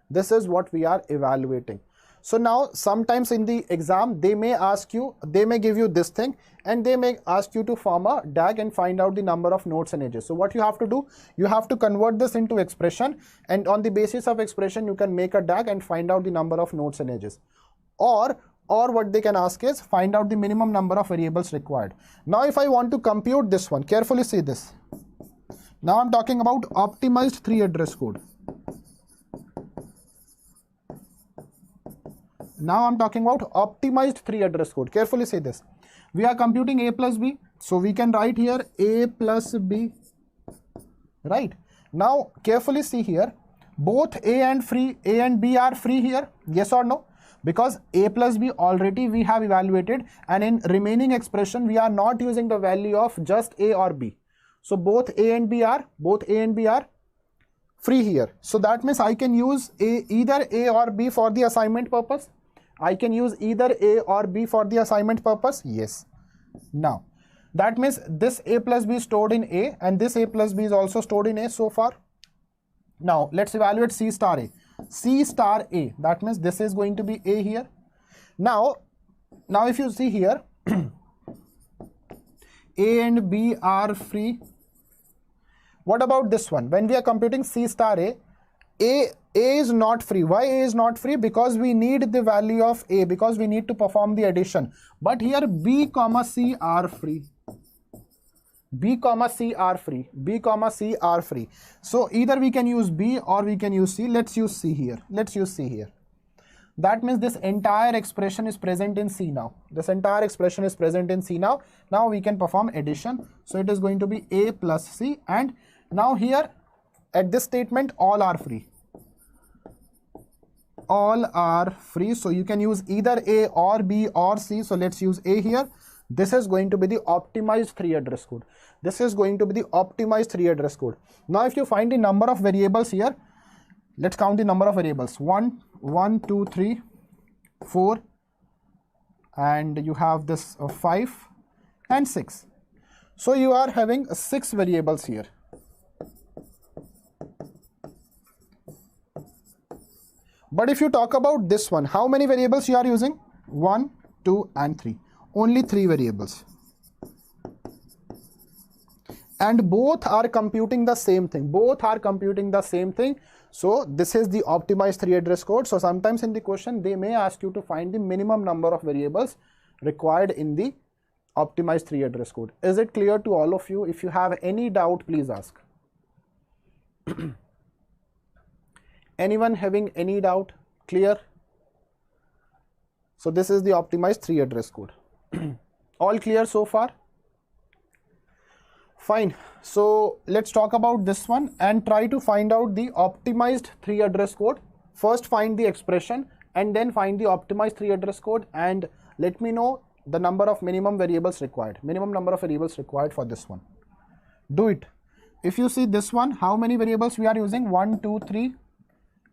This is what we are evaluating. So now sometimes in the exam they may ask you, they may give you this thing and they may ask you to form a DAG and find out the number of nodes and edges. So what you have to do, you have to convert this into expression, and on the basis of expression you can make a DAG and find out the number of nodes and edges. Or what they can ask is find out the minimum number of variables required. Now if I want to compute this one, carefully see this. Now I'm talking about optimized 3 address code. Now I'm talking about optimized 3 address code. Carefully say this. We are computing a plus b. So we can write here a plus b. Right. Now carefully see here. Both a and b are free here. Yes or no? Because a plus b already we have evaluated, and in remaining expression we are not using the value of just a or b. So both a and b are free here. So that means I can use either a or b for the assignment purpose. I can use either a or b for the assignment purpose. Yes. Now that means this a plus b is stored in a, and this a plus b is also stored in a so far. Now let's evaluate c star a. C star a, that means this is going to be a here. Now if you see here, a and b are free. What about this one? When we are computing c star a is not free. Why a is not free? Because we need the value of a, because we need to perform the addition. But here b comma c are free. B comma c are free. B comma c are free. So either we can use b or we can use c. Let's use c here. Let's use c here. That means this entire expression is present in c now. This entire expression is present in c now. Now we can perform addition. So it is going to be a plus c, and now here at this statement all are free. All are free. So you can use either a or b or c. So let's use a here. This is going to be the optimized 3 address code. This is going to be the optimized 3 address code. Now if you find the number of variables here, let's count the number of variables. 1, 2, 3, 4, and you have this 5 and 6. So you are having 6 variables here. But if you talk about this one, how many variables you are using? 1, 2 and 3. Only 3 variables. And both are computing the same thing. Both are computing the same thing. So this is the optimized 3 address code. So sometimes in the question they may ask you to find the minimum number of variables required in the optimized 3 address code. Is it clear to all of you? If you have any doubt, please ask. Anyone having any doubt? Clear? So this is the optimized 3 address code. All clear so far? Fine. So let's talk about this one and try to find out the optimized 3 address code. First find the expression and then find the optimized 3 address code, and let me know the number of minimum variables required. Minimum number of variables required for this one. Do it. If you see this one, how many variables we are using? 1, 2, 3,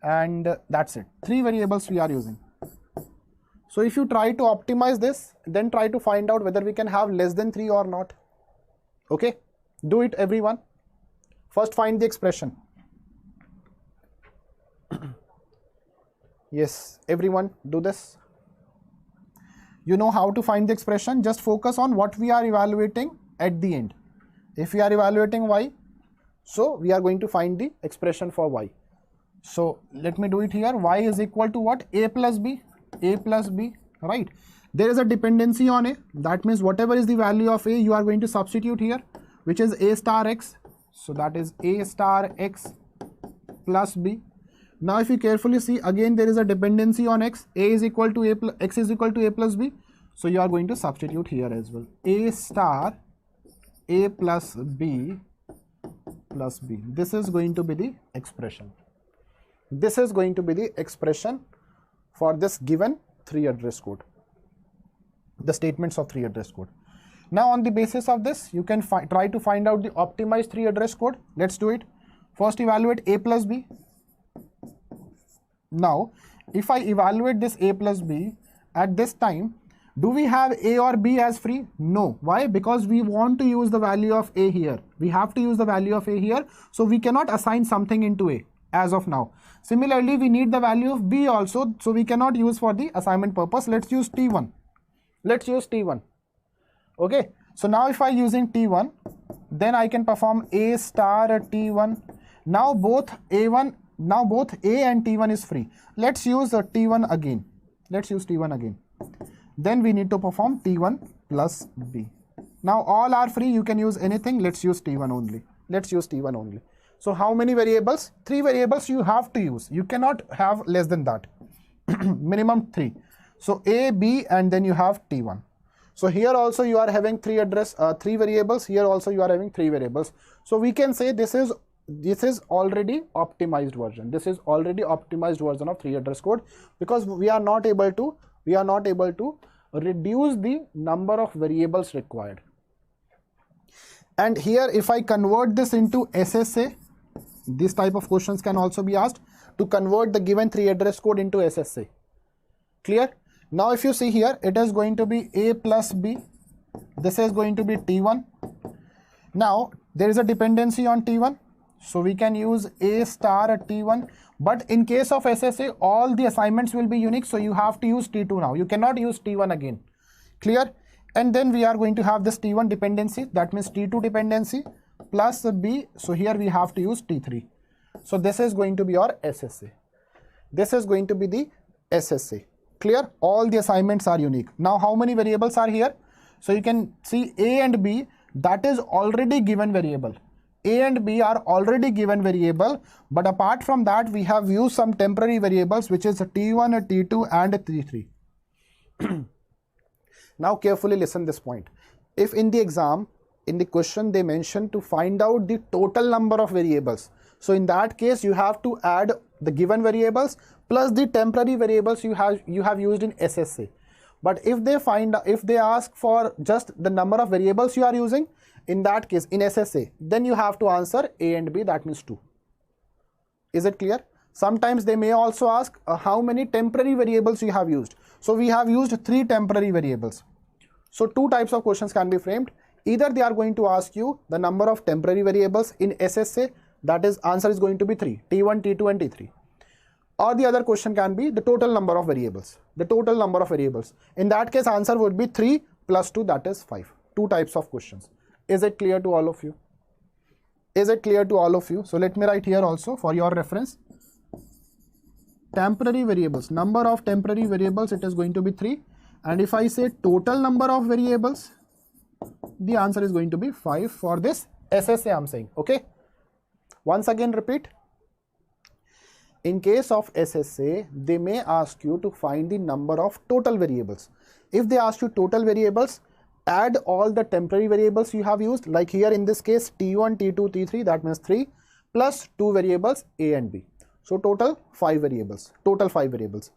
and that's it. 3 variables we are using. So if you try to optimize this, then try to find out whether we can have less than 3 or not. Okay, do it everyone. First find the expression. Yes, everyone do this. You know how to find the expression. Just focus on what we are evaluating at the end. If we are evaluating y, so we are going to find the expression for y. So let me do it here. Y is equal to what? A plus b. A plus b, right? There is a dependency on a. That means whatever is the value of a, you are going to substitute here, which is a star x. So that is a star x plus b. Now if you carefully see, again there is a dependency on x. A is equal to a plus, x is equal to a plus b. So you are going to substitute here as well. A star a plus b plus b. This is going to be the expression. This is going to be the expression for this given 3 address code, the statements of 3 address code. Now on the basis of this, you can try to find out the optimized 3 address code. Let's do it. First evaluate a plus b. Now if I evaluate this a plus b at this time, do we have a or b as free? No. Why? Because we want to use the value of a here. We have to use the value of a here, so we cannot assign something into a as of now. Similarly, we need the value of b also, so we cannot use for the assignment purpose. Let's use t1. Let's use t1. Okay, so now if I using t1, then I can perform a star t1. Now both a and t1 is free. Let's use t1 again. Let's use t1 again. Then we need to perform t1 plus b. Now all are free, you can use anything. Let's use t1 only. Let's use t1 only. So how many variables? 3 variables you have to use. You cannot have less than that. Minimum 3. So a, b, and then you have t1. So here also you are having 3 variables. Here also you are having 3 variables. So we can say this is already optimized version. This is already optimized version of 3 address code, because we are not able to reduce the number of variables required. And here if I convert this into SSA, this type of questions can also be asked to convert the given 3 address code into SSA. Clear? Now if you see here, it is going to be a plus b. This is going to be t1. Now there is a dependency on t1, so we can use a star t1. But in case of SSA, all the assignments will be unique, so you have to use t2 now. You cannot use t1 again. Clear? And then we are going to have this t1 dependency, that means t2 dependency plus b. So here we have to use t3. So this is going to be your SSA. This is going to be the SSA. Clear? All the assignments are unique. Now how many variables are here? So you can see a and b, that is already given variable. A and b are already given variable, but apart from that we have used some temporary variables, which is t1, t2 and t3. Now carefully listen this point. If in the exam, in the question they mention to find out the total number of variables, so in that case you have to add the given variables plus the temporary variables you have used in SSA. But if they ask for just the number of variables you are using, in that case in SSA, then you have to answer a and b, that means 2. Is it clear? Sometimes they may also ask how many temporary variables you have used. So we have used 3 temporary variables. So 2 types of questions can be framed. Either they are going to ask you the number of temporary variables in SSA, that is answer is going to be 3, t1, t2 and t3. Or the other question can be the total number of variables. The total number of variables. In that case answer would be 3 plus 2, that is 5. 2 types of questions. Is it clear to all of you? Is it clear to all of you? So let me write here also for your reference. Temporary variables, number of temporary variables, it is going to be 3. And if I say total number of variables, the answer is going to be 5 for this SSA I'm saying. Okay. Once again repeat. In case of SSA, they may ask you to find the number of total variables. If they ask you total variables, add all the temporary variables you have used, like here in this case t1, t2, t3, that means 3 plus 2 variables a and b. So total 5 variables, total 5 variables.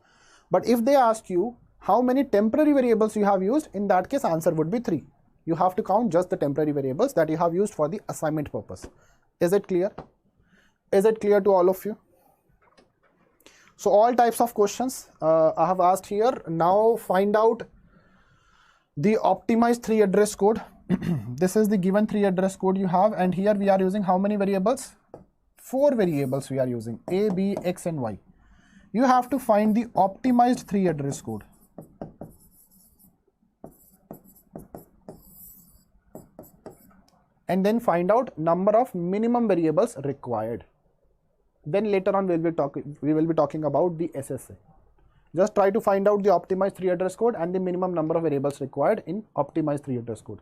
But if they ask you how many temporary variables you have used, in that case answer would be 3. You have to count just the temporary variables that you have used for the assignment purpose. Is it clear? Is it clear to all of you? So all types of questions I have asked here. Now find out the optimized 3 address code. This is the given 3 address code you have, and here we are using how many variables? 4 variables we are using, a, b, x and y. You have to find the optimized 3 address code. And then find out number of minimum variables required. Then later on we will be talking about the SSA. Just try to find out the optimized 3 address code and the minimum number of variables required in optimized 3 address code.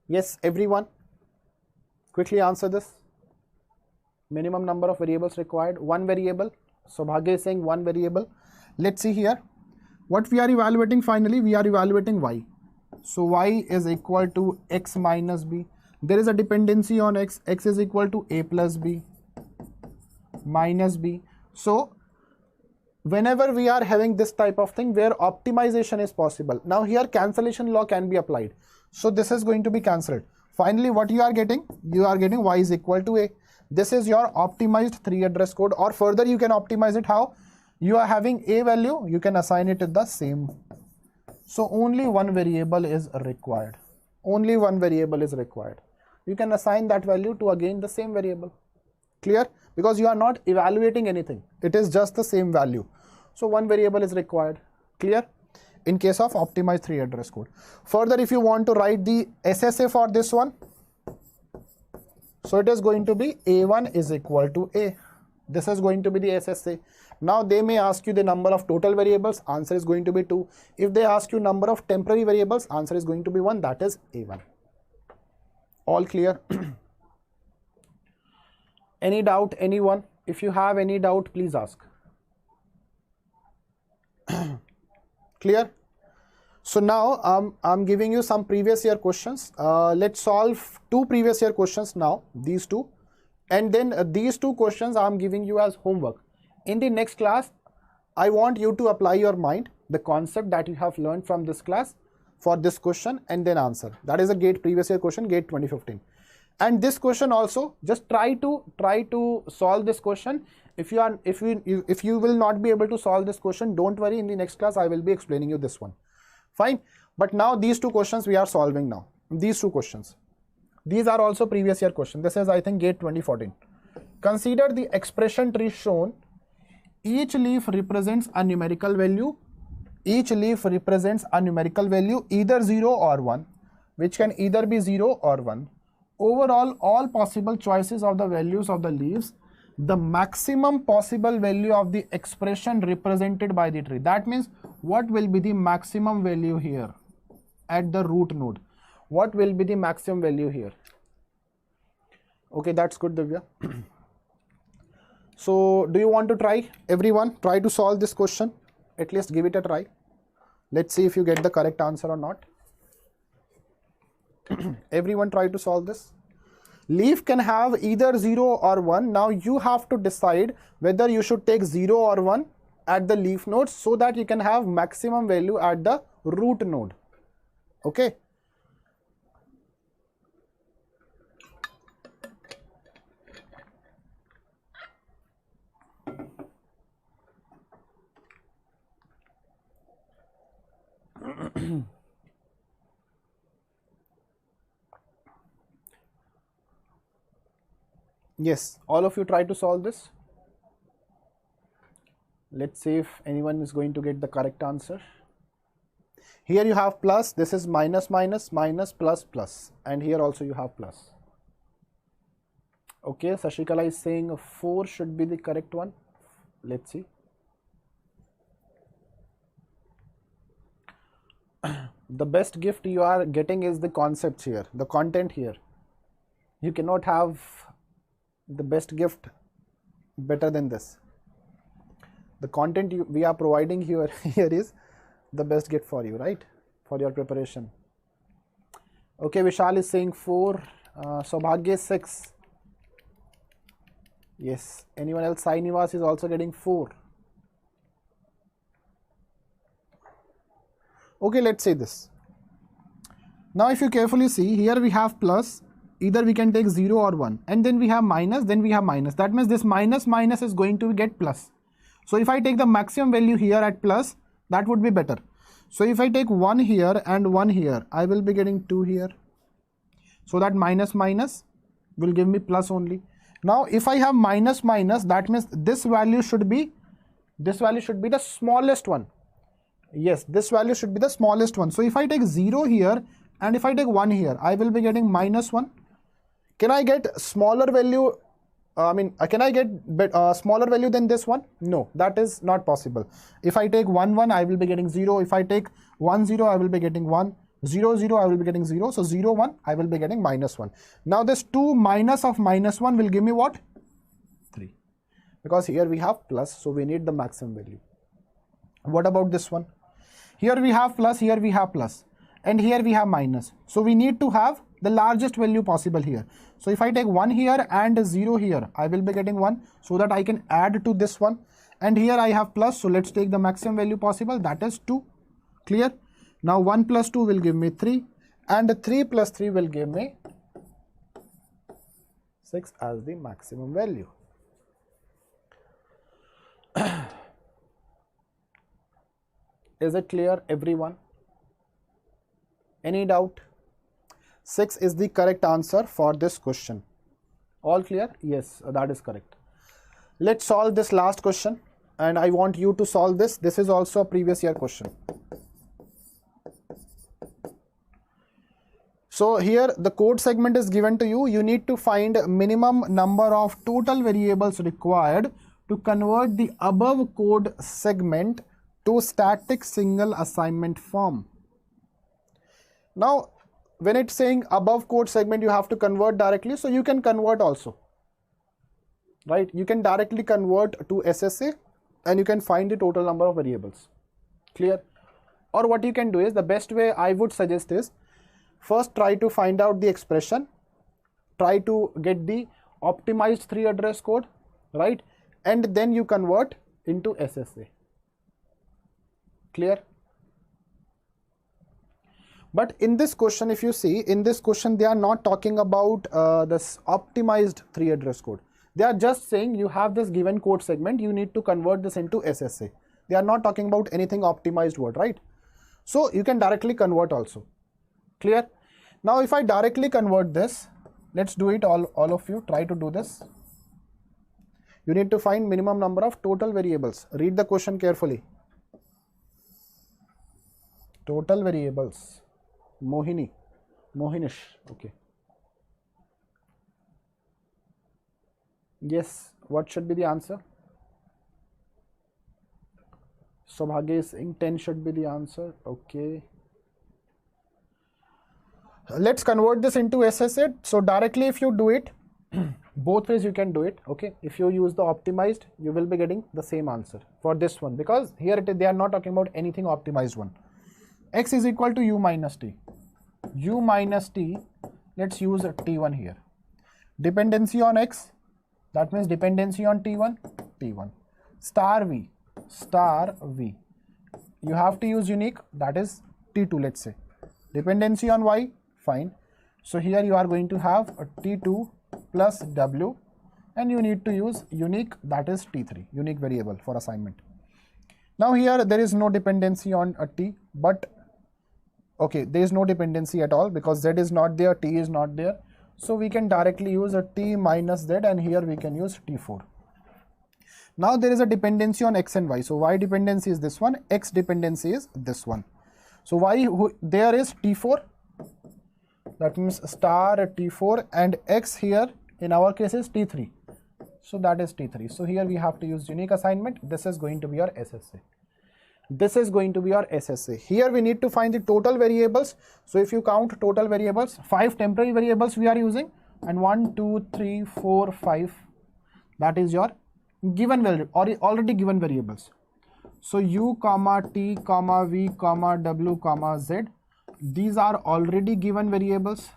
Yes, everyone, quickly answer this. Minimum number of variables required, 1 variable. So Bhagya is saying 1 variable. Let's see here. What we are evaluating finally? We are evaluating y. So y is equal to x minus b. There is a dependency on x. X is equal to a plus b minus b. So whenever we are having this type of thing where optimization is possible, now here cancellation law can be applied. So this is going to be cancelled. Finally, what you are getting? You are getting y is equal to a. This is your optimized 3 address code, or further you can optimize it. How? You are having a value, you can assign it to the same. So only one variable is required. Only one variable is required. You can assign that value to again the same variable. Clear? Because you are not evaluating anything. It is just the same value. So one variable is required. Clear? In case of optimized 3 address code. Further, if you want to write the SSA for this one, so it is going to be A1 is equal to A. This is going to be the SSA. Now they may ask you the number of total variables, answer is going to be 2. If they ask you number of temporary variables, answer is going to be 1, that is A1. All clear? Any doubt, anyone? If you have any doubt, please ask. Clear? So now I'm giving you some previous year questions. Let's solve 2 previous year questions now, these 2. And then these 2 questions I'm giving you as homework. In the next class, I want you to apply your mind, the concept that you have learned from this class for this question and then answer. That is a GATE previous year question, GATE 2015. And this question also, just try to solve this question. If you will not be able to solve this question, don't worry, in the next class I will be explaining you this one. Fine. But now these 2 questions we are solving now. These 2 questions. These are also previous year question. This is, I think, GATE 2014. Consider the expression tree shown. Each leaf represents a numerical value. Each leaf represents a numerical value, either 0 or 1, which can either be 0 or 1. Overall, all possible choices of the values of the leaves, the maximum possible value of the expression represented by the tree. That means what will be the maximum value here at the root node? What will be the maximum value here? Okay, that's good, Divya. So do you want to try? Everyone, try to solve this question. At least give it a try. Let's see if you get the correct answer or not. Everyone try to solve this. Leaf can have either 0 or 1. Now you have to decide whether you should take 0 or 1 at the leaf nodes so that you can have maximum value at the root node. Okay. Yes, all of you try to solve this. Let's see if anyone is going to get the correct answer. Here you have plus, this is minus, minus, minus, plus, plus, and here also you have plus. Okay, Sashikala is saying 4 should be the correct one. Let's see. The best gift you are getting is the concepts here, the content here. You cannot have the best gift better than this. The content we are providing here is the best gift for you, right? For your preparation. Okay, Vishal is saying 4. Saubhagya is 6. Yes. Anyone else? Sai Nivas is also getting 4. Okay, let's say this. Now if you carefully see, here we have plus, either we can take 0 or 1, and then we have minus, then we have minus. That means this minus minus is going to get plus. So if I take the maximum value here at plus, that would be better. So if I take 1 here and 1 here, I will be getting 2 here. So that minus minus will give me plus only. Now if I have minus minus, that means this value should be the smallest one. Yes, this value should be the smallest one. So if I take 0 here and if I take 1 here, I will be getting minus 1. Can I get smaller value? Can I get smaller value than this one? No, that is not possible. If I take 1 1, I will be getting 0. If I take 1 0, I will be getting 1. 0 0, I will be getting 0. So 0 1, I will be getting minus 1. Now this 2 minus of minus 1 will give me what? 3. Because here we have plus, so we need the maximum value. What about this one? Here we have plus, here we have plus, and here we have minus. So we need to have the largest value possible here. So if I take 1 here and 0 here, I will be getting 1, so that I can add to this one. And here I have plus, so let's take the maximum value possible, that is 2. Clear? Now 1 plus 2 will give me 3, and 3 plus 3 will give me 6 as the maximum value. Is it clear, everyone? Any doubt? 6 is the correct answer for this question. All clear? Yes, that is correct. Let's solve this last question, and I want you to solve this. This is also a previous year question. So here the code segment is given to you. You need to find minimum number of total variables required to convert the above code segment to static single assignment form. Now, when it's saying above code segment, you have to convert directly. So you can convert also, right? You can directly convert to SSA and you can find the total number of variables. Clear? Or what you can do is, the best way I would suggest is, first try to find out the expression, try to get the optimized 3 address code, right? And then you convert into SSA. Clear? But in this question, if you see, in this question, they are not talking about this optimized 3 address code. They are just saying you have this given code segment, you need to convert this into SSA. They are not talking about anything optimized word, right? So you can directly convert also. Clear? Now if I directly convert this, let's do it, all of you try to do this. You need to find minimum number of total variables. Read the question carefully. Total variables. Mohinish, okay. Yes, what should be the answer? Saubhagya is saying 10 should be the answer, okay. Let's convert this into SSA. So directly if you do it, both ways you can do it, okay. If you use the optimized, you will be getting the same answer for this one, because here they are not talking about anything optimized one. X is equal to u minus t. U minus t, let's use t1 here. Dependency on x, that means dependency on t1, t1. Star v, you have to use unique, that is t2, let's say. Dependency on y, fine. So here you are going to have a t2 plus w, and you need to use unique, that is t3, unique variable for assignment. Now here there is no dependency on a t, but okay, there is no dependency at all because z is not there, t is not there. So we can directly use a t minus z, and here we can use t4. Now there is a dependency on x and y. So y dependency is this one, x dependency is this one. So y, there is t4, that means star t4, and x here in our case is t3. So that is t3. So here we have to use unique assignment. This is going to be our SSA. This is going to be our SSA. Here we need to find the total variables. So if you count total variables, 5 temporary variables we are using, and 1, 2, 3, 4, 5. That is your given value or already given variables. So u comma t comma v comma w comma z, these are already given variables,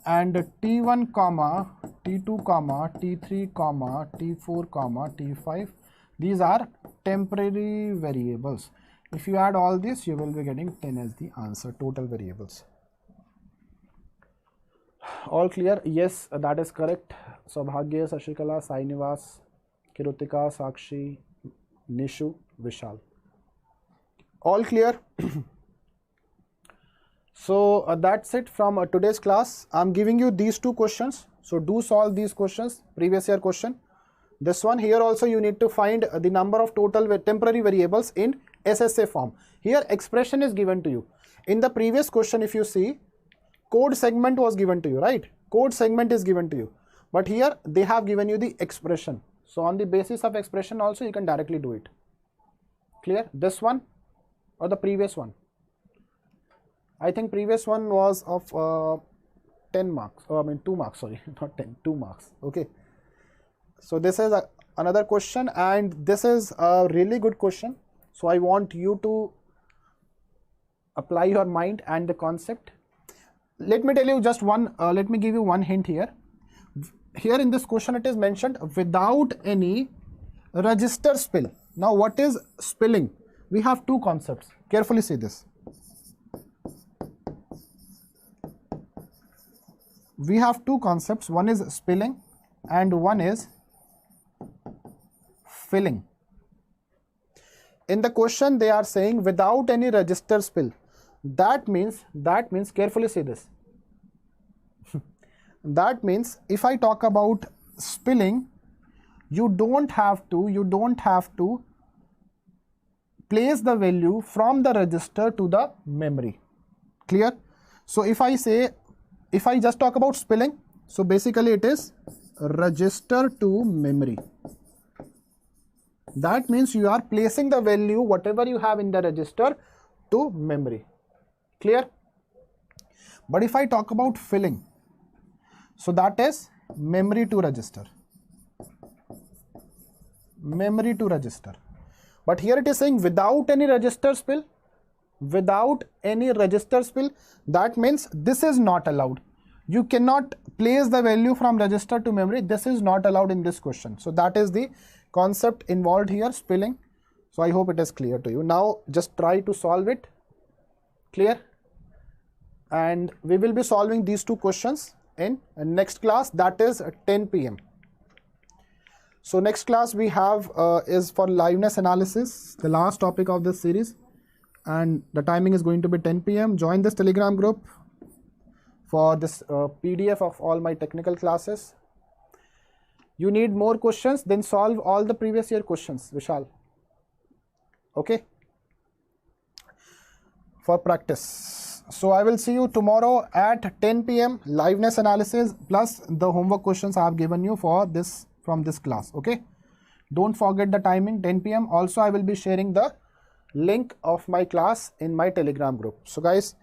and t1 comma t2 comma t3 comma t4 comma t5, these are temporary variables. If you add all this, you will be getting 10 as the answer, total variables. All clear? Yes, that is correct. Saubhagya, Sashikala, Sainivas, Kirutika, Sakshi, Nishu, Vishal. All clear? So that's it from today's class. I'm giving you these 2 questions. So do solve these questions, previous year question. This one here also you need to find the number of total temporary variables in SSA form. Here expression is given to you. In the previous question, if you see, code segment was given to you, right? Code segment is given to you. But here they have given you the expression. So on the basis of expression also you can directly do it. Clear? This one or the previous one? I think previous one was of 10 marks. Oh, I mean 2 marks, sorry, not 10, 2 marks. Okay. So this is another question, and this is a really good question. So I want you to apply your mind and the concept. Let me tell you just one, let me give you one hint here. Here in this question it is mentioned without any register spill. Now what is spilling? We have two concepts. Carefully see this. We have two concepts. One is spilling and one is filling. In the question they are saying without any register spill. That means carefully see this. That means if I talk about spilling, you don't have to place the value from the register to the memory. Clear? So if I just talk about spilling, so basically it is register to memory. That means you are placing the value whatever you have in the register to memory. Clear? But if I talk about filling, so that is memory to register. Memory to register. But here it is saying without any register spill. Without any register spill, that means this is not allowed. You cannot place the value from register to memory. This is not allowed in this question. So that is the concept involved here, spilling. So I hope it is clear to you. Now just try to solve it. Clear? And we will be solving these two questions in next class, that is 10 p.m. So next class we have is for liveness analysis, the last topic of this series, and the timing is going to be 10 p.m. Join this Telegram group for this PDF of all my technical classes. You need more questions, then solve all the previous year questions, Vishal. Okay? For practice. So I will see you tomorrow at 10 p.m. liveness analysis plus the homework questions I have given you for this from this class. Okay? Don't forget the timing, 10 p.m. Also, I will be sharing the link of my class in my Telegram group. So guys,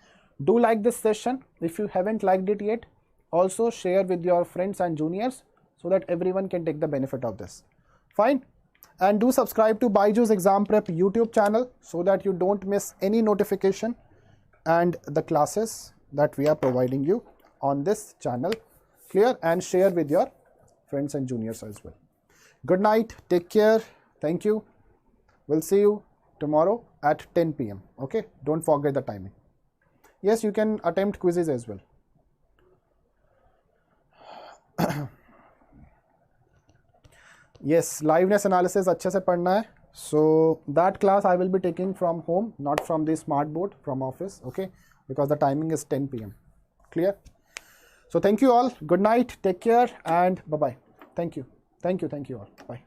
do like this session. If you haven't liked it yet, also share with your friends and juniors so that everyone can take the benefit of this. Fine? And do subscribe to BYJU'S Exam Prep YouTube channel so that you don't miss any notification and the classes that we are providing you on this channel. Clear? And share with your friends and juniors as well. Good night. Take care. Thank you. We'll see you tomorrow at 10 p.m. Okay? Don't forget the timing. Yes, you can attempt quizzes as well. Yes, liveness analysis अच्छे से पढ़ना है. So that class I will be taking from home, not from the smart board, from office. Okay, because the timing is 10 p.m. Clear? So thank you all. Good night. Take care and bye bye. Thank you. Thank you all. Bye.